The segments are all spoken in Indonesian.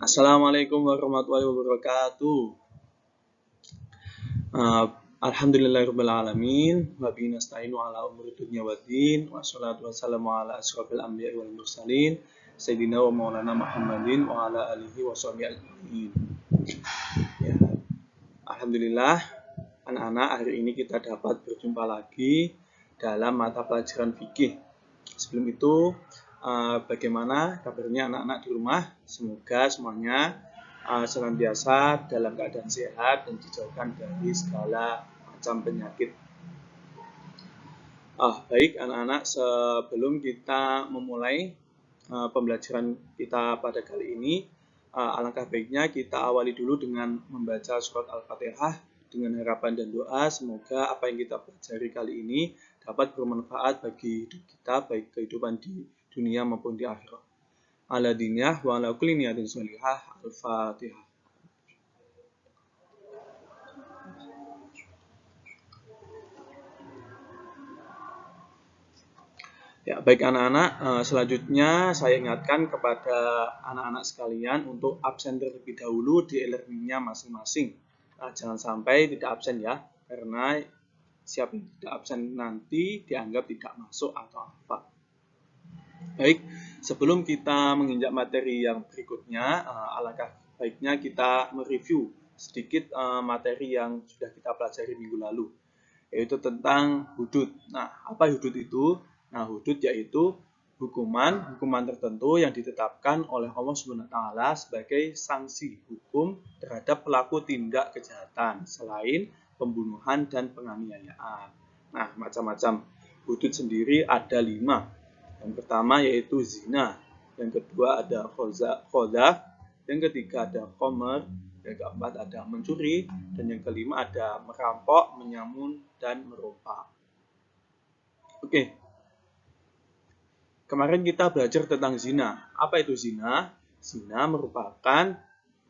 Assalamualaikum warahmatullahi wabarakatuh. Uh, Alhamdulillahirrahmanirrahim. Wa bihi nasta'inu ala umuri dunya waddin. Wassalatu wassalamu ala asyrafil anbiya'i wal mursalin. Sayyidina wa maulana Muhammadin wa ala alihi wa sahbihi ajma'in. Ya. Alhamdulillah, anak-anak, hari ini kita dapat berjumpa lagi dalam mata pelajaran fikih. Sebelum itu, bagaimana kabarnya anak-anak di rumah? Semoga semuanya senantiasa dalam keadaan sehat dan dijauhkan dari segala macam penyakit. Baik anak-anak, sebelum kita memulai pembelajaran kita pada kali ini, alangkah baiknya kita awali dulu dengan membaca surat Al-Fatihah dengan harapan dan doa semoga apa yang kita pelajari kali ini dapat bermanfaat bagi hidup kita, baik kehidupan di dunia maupun di akhirat. Ala diniyah wa ala kulli niyatin sholihah. Al-Fatihah. Ya, baik anak-anak, selanjutnya saya ingatkan kepada anak-anak sekalian untuk absen terlebih dahulu di e-learning-nya masing-masing. Jangan sampai tidak absen ya, karena siapa yang tidak absen nanti dianggap tidak masuk atau apa. Baik, sebelum kita menginjak materi yang berikutnya, alangkah baiknya kita mereview sedikit materi yang sudah kita pelajari minggu lalu, yaitu tentang hudud. Nah, apa hudud itu? Nah, hudud yaitu hukuman tertentu yang ditetapkan oleh Allah SWT sebagai sanksi hukum terhadap pelaku tindak kejahatan selain pembunuhan dan penganiayaan. Nah, macam-macam. Hudud sendiri ada 5. Yang pertama yaitu zina, yang kedua ada qadzaf, yang ketiga ada khamr, yang keempat ada mencuri, dan yang kelima ada merampok, menyamun, dan merompak. Oke. Kemarin kita belajar tentang zina. Apa itu zina? Zina merupakan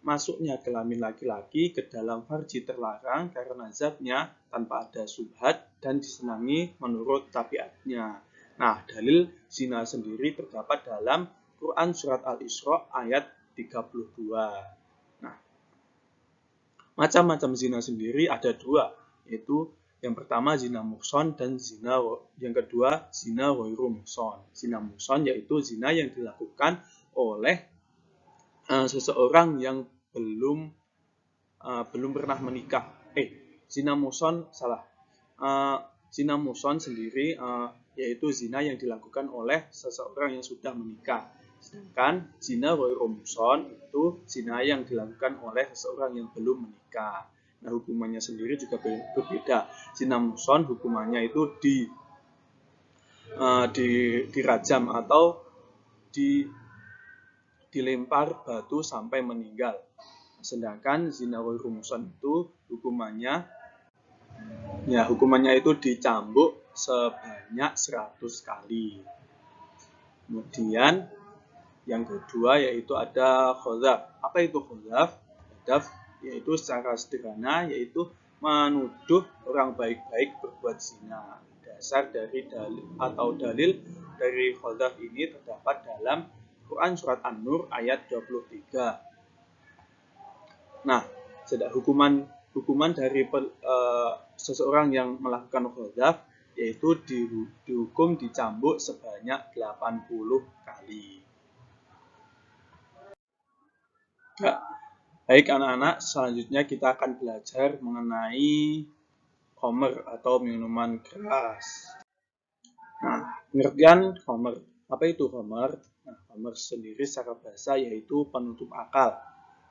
masuknya kelamin laki-laki ke dalam farji terlarang karena zatnya tanpa ada syubhat dan disenangi menurut tabiatnya. Nah, dalil zina sendiri terdapat dalam Quran Surat Al-Isra ayat 32. Nah, macam-macam zina sendiri ada 2, yaitu yang pertama zina muhson dan yang kedua zina ghairu muhson. Zina muhson yaitu zina yang dilakukan oleh seseorang yang belum pernah menikah. Zina muhson salah. Zina muhson sendiri yaitu zina yang dilakukan oleh seseorang yang sudah menikah. Sedangkan zina ghairu muhson itu zina yang dilakukan oleh seseorang yang belum menikah. Nah, hukumannya sendiri juga berbeda. Zina muhson hukumannya itu dirajam atau dilempar batu sampai meninggal. Sedangkan zina ghairu muhson itu hukumannya itu dicambuk sebanyak 100 kali. Kemudian yang kedua yaitu ada qadzaf. Apa itu qadzaf? Qadzaf yaitu secara sederhana yaitu menuduh orang baik-baik berbuat zina. Dasar dari dalil dari qadzaf ini terdapat dalam Quran Surat An-Nur ayat 23. Nah, hukuman dari seseorang yang melakukan qadzaf yaitu dihukum dicambuk sebanyak 80 kali. Ya, baik anak-anak, selanjutnya kita akan belajar mengenai khamr atau minuman keras. Nah, pengertian khamr. Apa itu khamr? Nah, khamr sendiri secara bahasa yaitu penutup akal.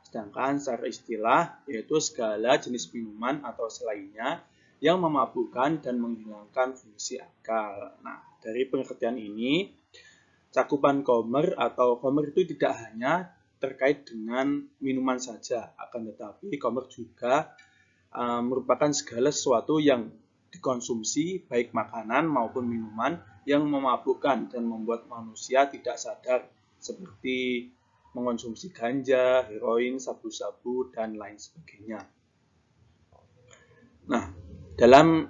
Sedangkan secara istilah yaitu segala jenis minuman atau selainnya yang memabukkan dan menghilangkan fungsi akal. Nah, dari pengertian ini, cakupan khamr atau khamr itu tidak hanya terkait dengan minuman saja, akan tetapi khamr juga merupakan segala sesuatu yang dikonsumsi, baik makanan maupun minuman yang memabukkan dan membuat manusia tidak sadar, seperti mengonsumsi ganja, heroin, sabu-sabu, dan lain sebagainya. Nah, dalam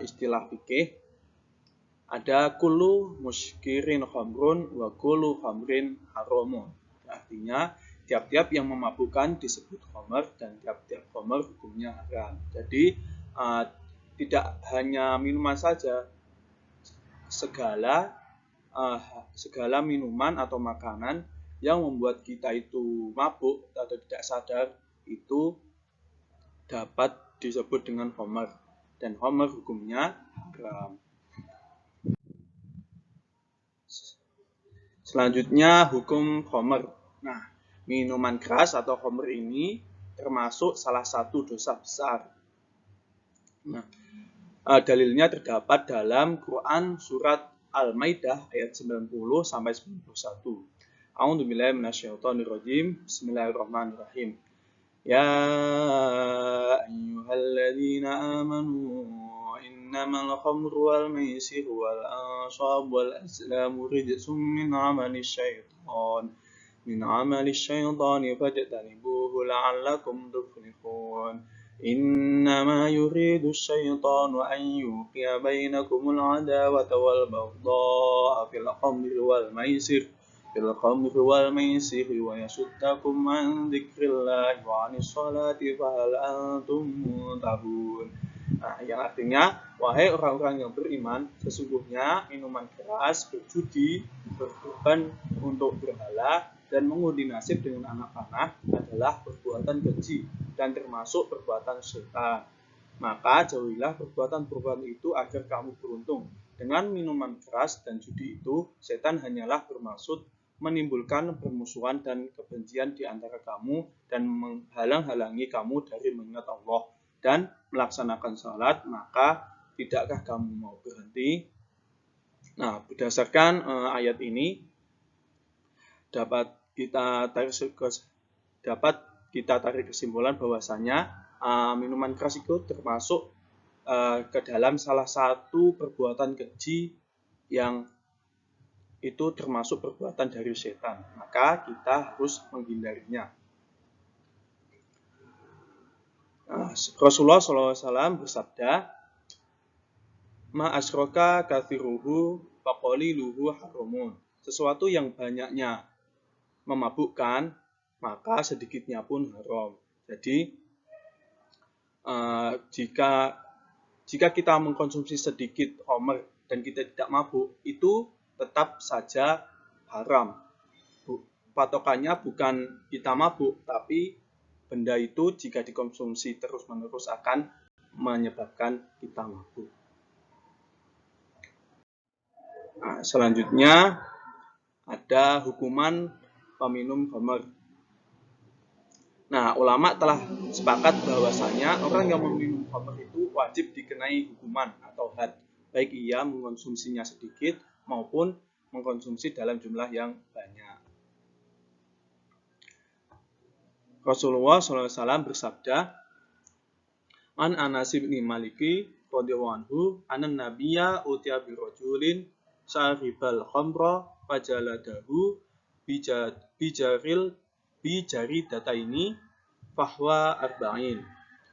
istilah fikih ada kullu muskirin khamrun wa kullu khamrin haramun. Artinya tiap-tiap yang memabukkan disebut khamr dan tiap-tiap khamr hukumnya haram. Jadi tidak hanya minuman saja, segala minuman atau makanan yang membuat kita itu mabuk atau tidak sadar itu dapat disebut dengan khamr, dan khamr hukumnya haram. Selanjutnya hukum khamr. Nah, minuman keras atau khamr ini termasuk salah satu dosa besar. Nah, dalilnya terdapat dalam Quran surat Al-Maidah ayat 90 sampai 91. A'udzubillahi minasyaitonirrajim. Bismillahirrahmanirrahim. Ya ayyuhalladzina amanu innamal khamru wal maisiru wal ansabu wal azlamu rijsum min 'amalis syaitani fajtanibuhu la'allakum tuflihun. إنما يريد الشيطان أن يوقع بينكم العداوة والبغضاء في الخمر والميسر ويصدكم عن ذكر الله وعن الصلاة فهل أنتم منتهون. Nah, yang artinya, wahai orang-orang yang beriman, sesungguhnya minuman keras, berjudi, berkorban untuk berhala, dan mengundi nasib dengan anak panah adalah perbuatan keji dan termasuk perbuatan setan. Maka jauhilah perbuatan-perbuatan itu agar kamu beruntung. Dengan minuman keras dan judi itu, setan hanyalah bermaksud menimbulkan permusuhan dan kebencian di antara kamu dan menghalang-halangi kamu dari mengingat Allah dan melaksanakan salat. Maka tidakkah kamu mau berhenti? Nah, berdasarkan ayat ini dapat kita tarik kesimpulan bahwasanya minuman keras itu termasuk ke dalam salah satu perbuatan keji yang itu termasuk perbuatan dari setan. Maka kita harus menghindarinya. Rasulullah SAW bersabda, "Ma asyraka kathiruhu faqaliluhu haramun." Sesuatu yang banyaknya memabukkan, maka sedikitnya pun haram. Jadi jika kita mengkonsumsi sedikit khamr dan kita tidak mabuk, itu tetap saja haram. Patokannya bukan kita mabuk, tapi benda itu jika dikonsumsi terus-menerus akan menyebabkan kita mabuk. Nah, selanjutnya ada hukuman peminum khamr. Nah, ulama telah sepakat bahwasanya orang yang meminum khamr itu wajib dikenai hukuman atau had, baik ia mengkonsumsinya sedikit maupun mengkonsumsi dalam jumlah yang banyak. Rasulullah SAW bersabda, "An Anas bin Malik radhiyallahu anhu, anan nabiyya utiya bi rajulin syaribal khamra fajaladahu bijari dataini fahwa arba'in."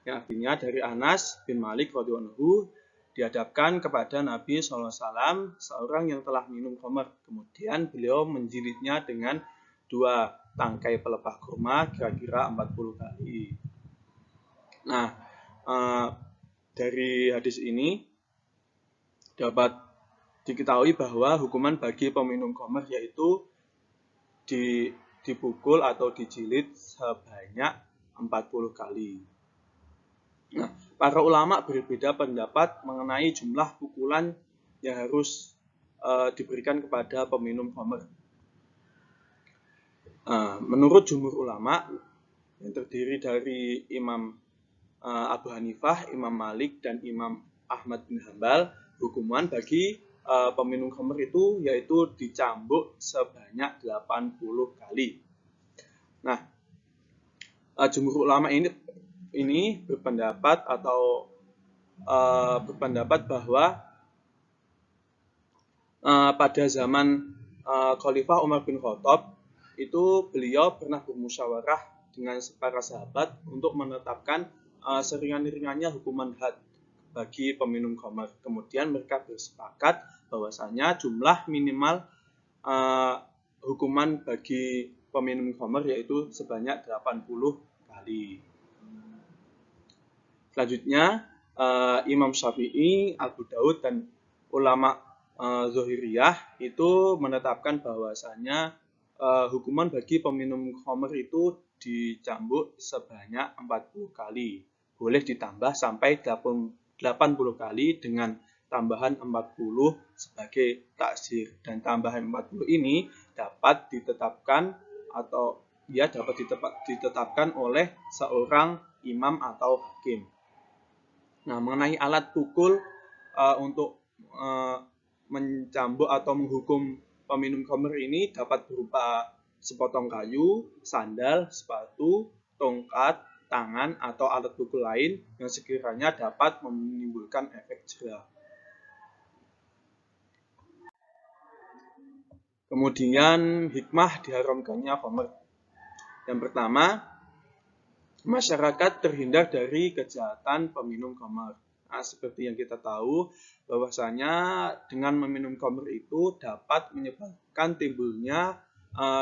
Yang artinya dari Anas bin Malik radhiyallahu anhu dihadapkan kepada Nabi SAW seorang yang telah minum khamr. Kemudian beliau menjilidnya dengan 2 tangkai pelepah kurma kira-kira 40 kali. Nah, dari hadis ini dapat diketahui bahwa hukuman bagi peminum khamr yaitu dipukul atau dijilid sebanyak 40 kali. Nah, para ulama berbeda pendapat mengenai jumlah pukulan yang harus diberikan kepada peminum khamr. Menurut jumhur ulama yang terdiri dari Imam Abu Hanifah, Imam Malik, dan Imam Ahmad bin Hambal, hukuman bagi peminum khamr itu yaitu dicambuk sebanyak 80 kali. Nah, jumhur ulama ini berpendapat bahwa pada zaman Khalifah Umar bin Khattab itu beliau pernah bermusyawarah dengan para sahabat untuk menetapkan seringan-ringannya hukuman had bagi peminum khamr. Kemudian mereka bersepakat bahwasanya jumlah minimal hukuman bagi peminum khamr, yaitu sebanyak 80 kali. Selanjutnya, Imam Syafi'i, Abu Daud, dan ulama Zahiriyah itu menetapkan bahwasanya hukuman bagi peminum khamr itu dicambuk sebanyak 40 kali. Boleh ditambah sampai 80 kali dengan tambahan 40 sebagai taksir. Dan tambahan 40 ini dapat ditetapkan ditetapkan oleh seorang imam atau hakim. Nah, mengenai alat pukul untuk mencambuk atau menghukum peminum khamr ini dapat berupa sepotong kayu, sandal, sepatu, tongkat, tangan, atau alat pukul lain yang sekiranya dapat menimbulkan efek jera. Kemudian hikmah diharamkannya khamr. Yang pertama, masyarakat terhindar dari kejahatan peminum khamr. Nah, seperti yang kita tahu, bahwasanya dengan meminum khamr itu dapat menyebabkan timbulnya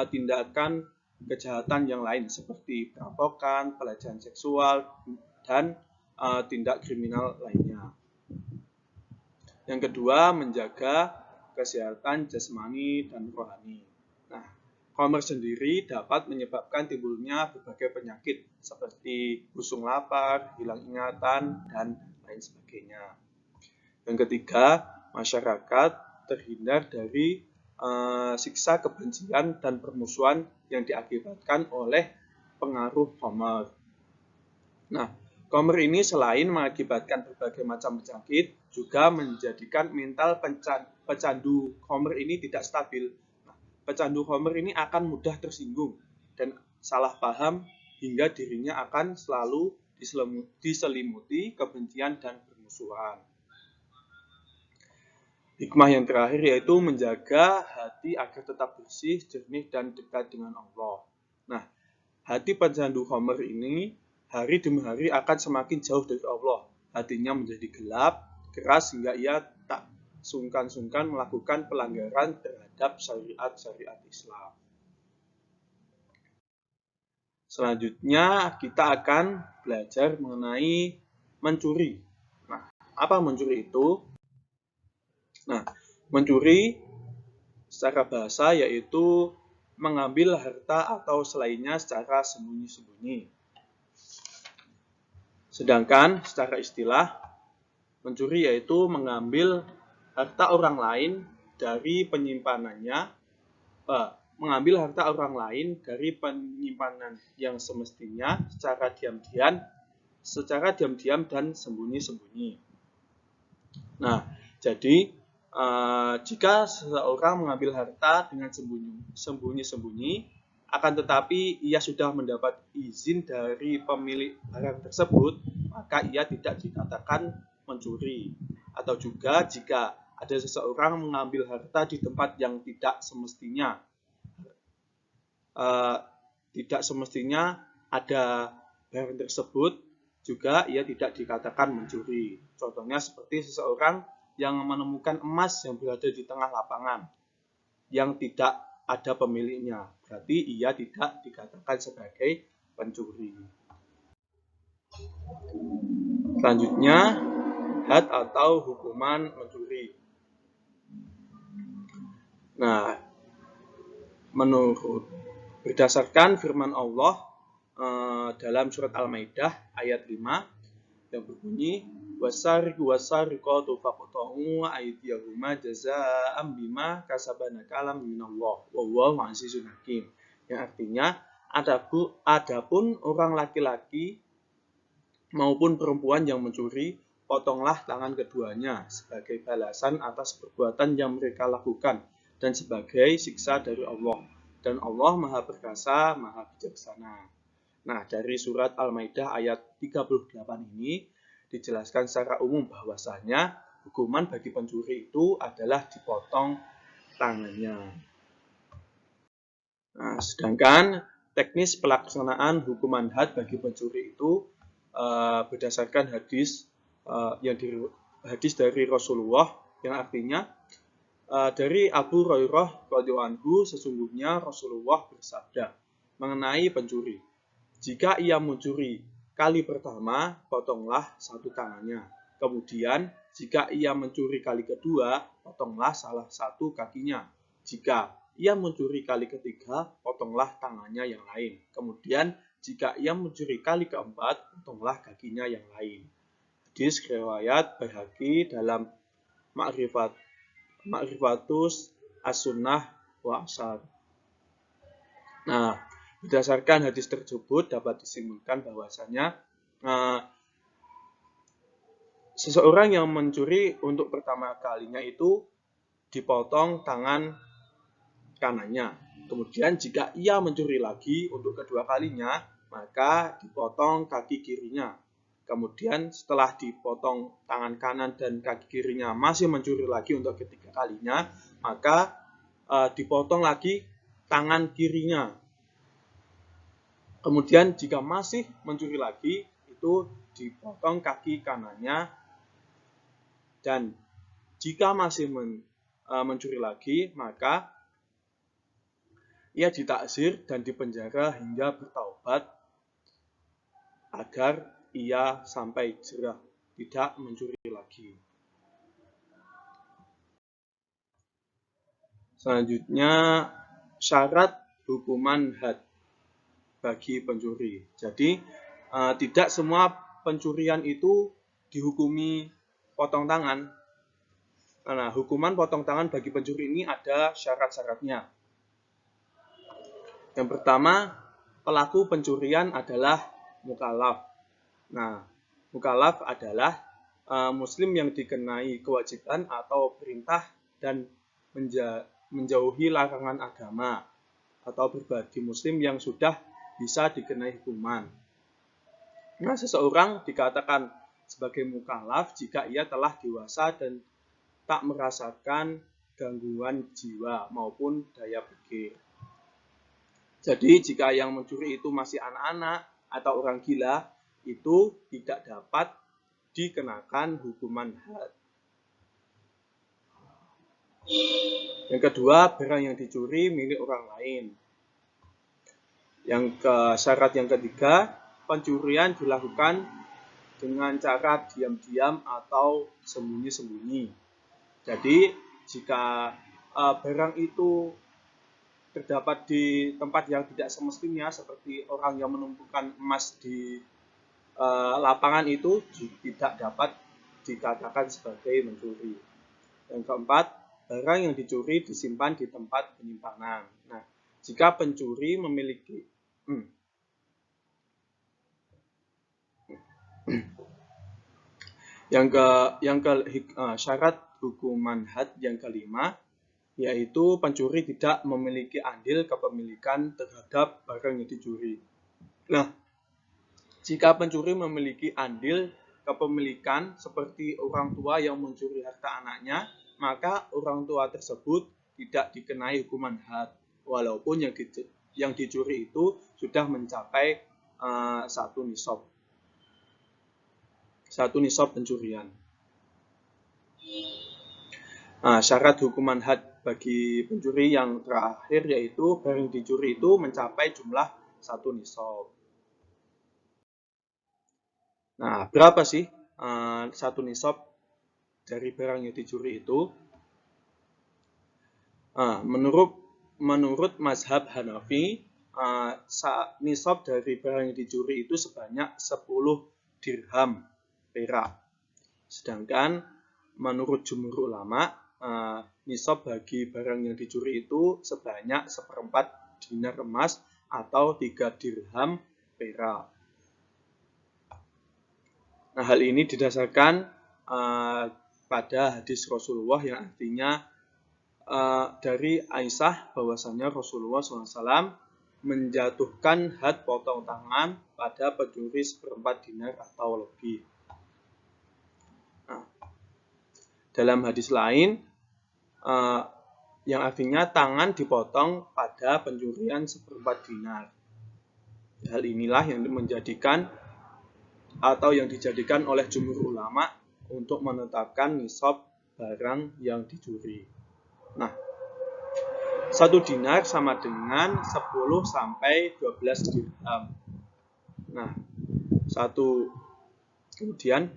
tindakan kejahatan yang lain seperti perampokan, pelecehan seksual, dan tindak kriminal lainnya. Yang kedua, menjaga kesehatan jasmani dan rohani. Nah, khamr sendiri dapat menyebabkan timbulnya berbagai penyakit seperti busung lapar, hilang ingatan, dan lain sebagainya. Yang ketiga, masyarakat terhindar dari siksa kebencian dan permusuhan yang diakibatkan oleh pengaruh khamr. Nah, khamr ini selain mengakibatkan berbagai macam penyakit, juga menjadikan mental pecandu khamr ini tidak stabil. Nah, pecandu khamr ini akan mudah tersinggung dan salah paham hingga dirinya akan selalu diselimuti kebencian dan permusuhan. Hikmah yang terakhir yaitu menjaga hati agar tetap bersih, jernih, dan dekat dengan Allah. Nah, hati pecandu khamr ini hari demi hari akan semakin jauh dari Allah. Hatinya menjadi gelap, keras, hingga ia tak sungkan-sungkan melakukan pelanggaran terhadap syariat-syariat Islam. Selanjutnya, kita akan belajar mengenai mencuri. Nah, apa mencuri itu? Nah, mencuri secara bahasa yaitu mengambil harta atau selainnya secara sembunyi-sembunyi. Sedangkan secara istilah, mencuri yaitu mengambil harta orang lain dari penyimpanan yang semestinya secara diam-diam dan sembunyi-sembunyi. Nah, jadi jika seseorang mengambil harta dengan sembunyi-sembunyi, akan tetapi ia sudah mendapat izin dari pemilik barang tersebut, maka ia tidak dikatakan mencuri. Atau juga jika ada seseorang mengambil harta di tempat yang tidak semestinya ada barang tersebut, juga ia tidak dikatakan mencuri. Contohnya seperti seseorang yang menemukan emas yang berada di tengah lapangan yang tidak ada pemiliknya, berarti ia tidak dikatakan sebagai pencuri. Selanjutnya, had atau hukuman mencuri. Nah, berdasarkan firman Allah dalam surat Al-Maidah ayat 5 yang berbunyi wasariqu wasariqatu faqta'u aydiyahuma jazaa'an bima kasabana kalam minallah wallahu 'azizun hakim. Yang artinya adapun orang laki-laki maupun perempuan yang mencuri, potonglah tangan keduanya sebagai balasan atas perbuatan yang mereka lakukan dan sebagai siksa dari Allah. Dan Allah Maha Perkasa, Maha Bijaksana. Nah, dari surat Al-Maidah ayat 38 ini dijelaskan secara umum bahwasanya hukuman bagi pencuri itu adalah dipotong tangannya. Nah, sedangkan teknis pelaksanaan hukuman had bagi pencuri itu berdasarkan hadis dari Rasulullah yang artinya Dari Abu Hurairah radhiyallahu anhu, sesungguhnya Rasulullah bersabda mengenai pencuri, jika ia mencuri kali pertama, potonglah satu tangannya. Kemudian, jika ia mencuri kali kedua, potonglah salah satu kakinya. Jika ia mencuri kali ketiga, potonglah tangannya yang lain. Kemudian, jika ia mencuri kali keempat, potonglah kakinya yang lain. Hadis riwayat Baihaqi dalam Ma'rifatus As-Sunnah wa Asar. Nah, berdasarkan hadis tersebut dapat disimpulkan bahwasanya seseorang yang mencuri untuk pertama kalinya itu dipotong tangan kanannya. Kemudian jika ia mencuri lagi untuk kedua kalinya, maka dipotong kaki kirinya. Kemudian setelah dipotong tangan kanan dan kaki kirinya masih mencuri lagi untuk ketiga kalinya, maka dipotong lagi tangan kirinya. Kemudian jika masih mencuri lagi, itu dipotong kaki kanannya. Dan jika masih mencuri lagi, maka ia ditakzir dan dipenjara hingga bertaubat agar ia sampai jerah, tidak mencuri lagi. Selanjutnya, syarat hukuman had bagi pencuri. Jadi, tidak semua pencurian itu dihukumi potong tangan. Nah, hukuman potong tangan bagi pencuri ini ada syarat-syaratnya. Yang pertama, pelaku pencurian adalah mukallaf. Nah, mukallaf adalah muslim yang dikenai kewajiban atau perintah dan menjauhi larangan agama, atau berbagi muslim yang sudah bisa dikenai hukuman. Nah, seseorang dikatakan sebagai mukallaf jika ia telah dewasa dan tak merasakan gangguan jiwa maupun daya pikir. Jadi jika yang mencuri itu masih anak-anak atau orang gila, itu tidak dapat dikenakan hukuman had. Yang kedua, barang yang dicuri milik orang lain. Syarat yang ketiga, pencurian dilakukan dengan cara diam-diam atau sembunyi-sembunyi. Jadi jika barang itu terdapat di tempat yang tidak semestinya, seperti orang yang menumpukan emas di lapangan, itu tidak dapat dikatakan sebagai mencuri. Yang keempat, barang yang dicuri disimpan di tempat penyimpanan. Nah, jika pencuri memiliki syarat hukuman had yang kelima, yaitu pencuri tidak memiliki andil kepemilikan terhadap barang yang dicuri. Nah, jika pencuri memiliki andil kepemilikan seperti orang tua yang mencuri harta anaknya, maka orang tua tersebut tidak dikenai hukuman had, walaupun yang dicuri itu sudah mencapai satu nisab pencurian. Nah, syarat hukuman had bagi pencuri yang terakhir yaitu barang dicuri itu mencapai jumlah satu nisab. Nah, berapa sih satu nisab dari barang yang dicuri itu? Menurut mazhab Hanafi, nisab dari barang yang dicuri itu sebanyak 10 dirham perak. Sedangkan menurut jumhur ulama, nisab bagi barang yang dicuri itu sebanyak 1/4 dinar emas atau 3 dirham perak. Nah, hal ini didasarkan pada hadis Rasulullah yang artinya dari Aisyah bahwasanya Rasulullah SAW menjatuhkan had potong tangan pada pencuri 1/4 dinar atau lebih. Nah, dalam hadis lain yang artinya tangan dipotong pada pencurian 1/4 dinar. Hal inilah yang dijadikan oleh jumhur ulama untuk menetapkan nisab barang yang dicuri. Nah, 1 dinar sama dengan 10 sampai 12 dirham. Nah, kemudian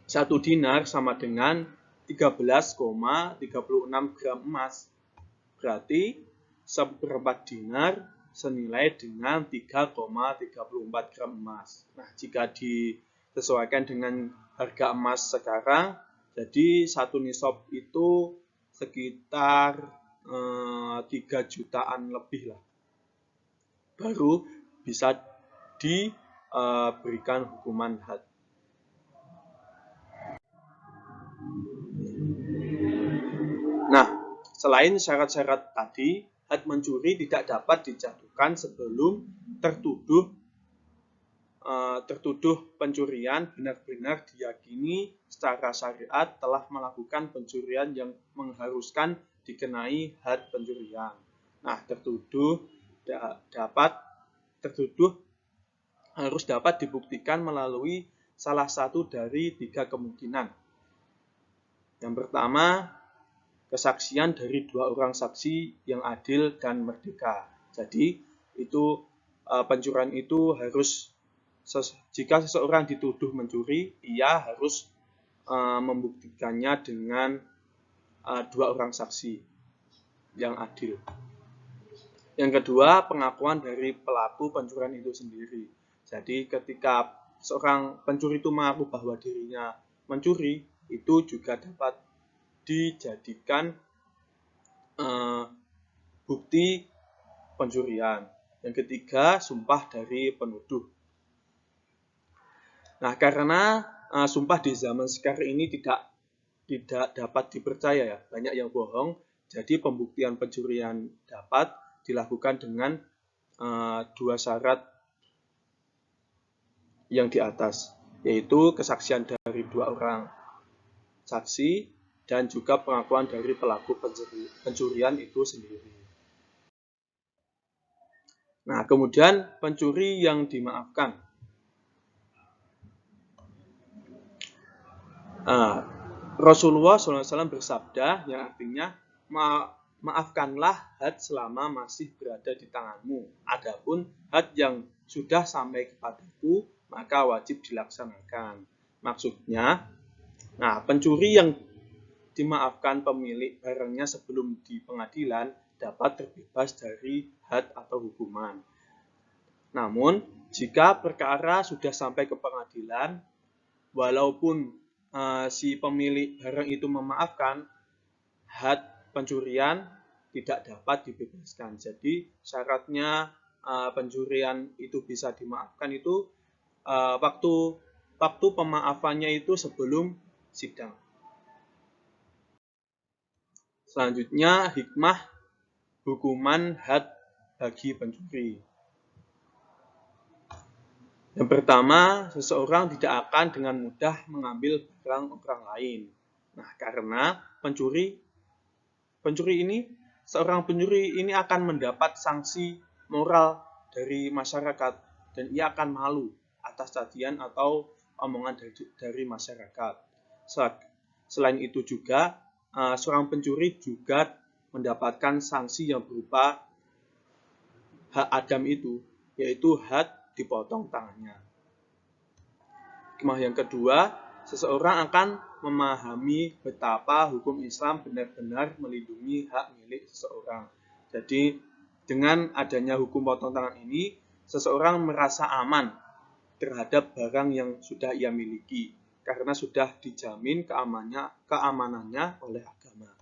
1 dinar sama dengan 13,36 gram emas. Berarti seperempat dinar senilai dengan 3,34 gram emas. Nah, jika disesuaikan dengan harga emas sekarang, jadi satu nisab itu sekitar 3 jutaan lebih lah. Baru bisa diberikan hukuman had. Nah, selain syarat-syarat tadi, had mencuri tidak dapat dijatuhkan sebelum tertuduh pencurian benar-benar diyakini secara syariat telah melakukan pencurian yang mengharuskan dikenai had pencurian. Nah, tertuduh harus dapat dibuktikan melalui salah satu dari 3 kemungkinan. Yang pertama, kesaksian dari 2 orang saksi yang adil dan merdeka. Jadi, pencurian itu harus, jika seseorang dituduh mencuri, ia harus membuktikannya dengan 2 orang saksi yang adil. Yang kedua, pengakuan dari pelaku pencurian itu sendiri. Jadi, ketika seorang pencuri itu mengaku bahwa dirinya mencuri, itu juga dapat dijadikan bukti pencurian. Yang ketiga, sumpah dari penuduh. Nah, karena sumpah di zaman sekarang ini tidak dapat dipercaya ya, banyak yang bohong. Jadi pembuktian pencurian dapat dilakukan dengan 2 syarat yang di atas, yaitu kesaksian dari 2 orang saksi dan juga pengakuan dari pelaku pencurian itu sendiri. Nah, kemudian pencuri yang dimaafkan. Rasulullah SAW bersabda yang artinya, maafkanlah had selama masih berada di tanganmu. Adapun had yang sudah sampai kepadaku, maka wajib dilaksanakan. Maksudnya, pencuri yang dimaafkan pemilik barangnya sebelum di pengadilan dapat terbebas dari had atau hukuman. Namun, jika perkara sudah sampai ke pengadilan, walaupun si pemilik barang itu memaafkan, had pencurian tidak dapat dibebaskan. Jadi syaratnya pencurian itu bisa dimaafkan itu waktu pemaafannya itu sebelum sidang. Selanjutnya, hikmah hukuman had bagi pencuri. Yang pertama, seseorang tidak akan dengan mudah mengambil barang orang lain. Nah, karena seorang pencuri ini akan mendapat sanksi moral dari masyarakat dan ia akan malu atas cacian atau omongan dari masyarakat. Selain itu juga, seorang pencuri juga mendapatkan sanksi yang berupa hak Adam itu, yaitu had dipotong tangannya. Hikmah yang kedua, seseorang akan memahami betapa hukum Islam benar-benar melindungi hak milik seseorang. Jadi, dengan adanya hukum potong tangan ini, seseorang merasa aman terhadap barang yang sudah ia miliki, karena sudah dijamin keamanannya oleh agama.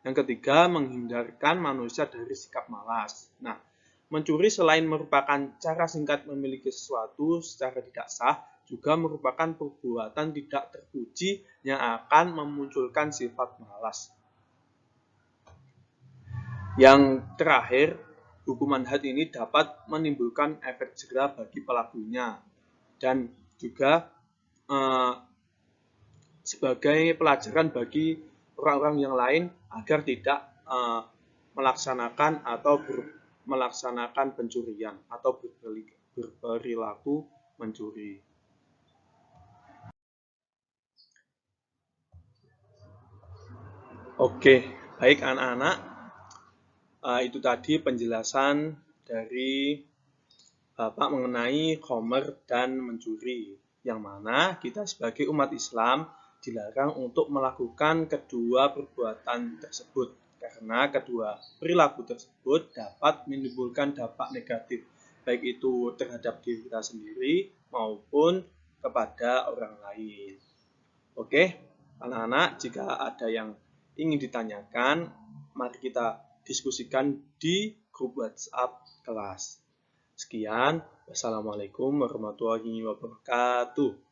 Yang ketiga, menghindarkan manusia dari sikap malas. Nah, mencuri selain merupakan cara singkat memiliki sesuatu secara tidak sah, juga merupakan perbuatan tidak terpuji yang akan memunculkan sifat malas. Yang terakhir, hukuman had ini dapat menimbulkan efek jera bagi pelakunya dan juga sebagai pelajaran bagi orang-orang yang lain agar tidak melaksanakan pencurian atau berperilaku mencuri. Oke, Baik anak-anak, itu tadi penjelasan dari Bapak mengenai khomer dan mencuri, yang mana kita sebagai umat Islam dilarang untuk melakukan kedua perbuatan tersebut, karena kedua perilaku tersebut dapat menimbulkan dampak negatif, baik itu terhadap diri kita sendiri maupun kepada orang lain. Oke, anak-anak, jika ada yang ingin ditanyakan, mari kita diskusikan di grup WhatsApp kelas. Sekian, wassalamualaikum warahmatullahi wabarakatuh.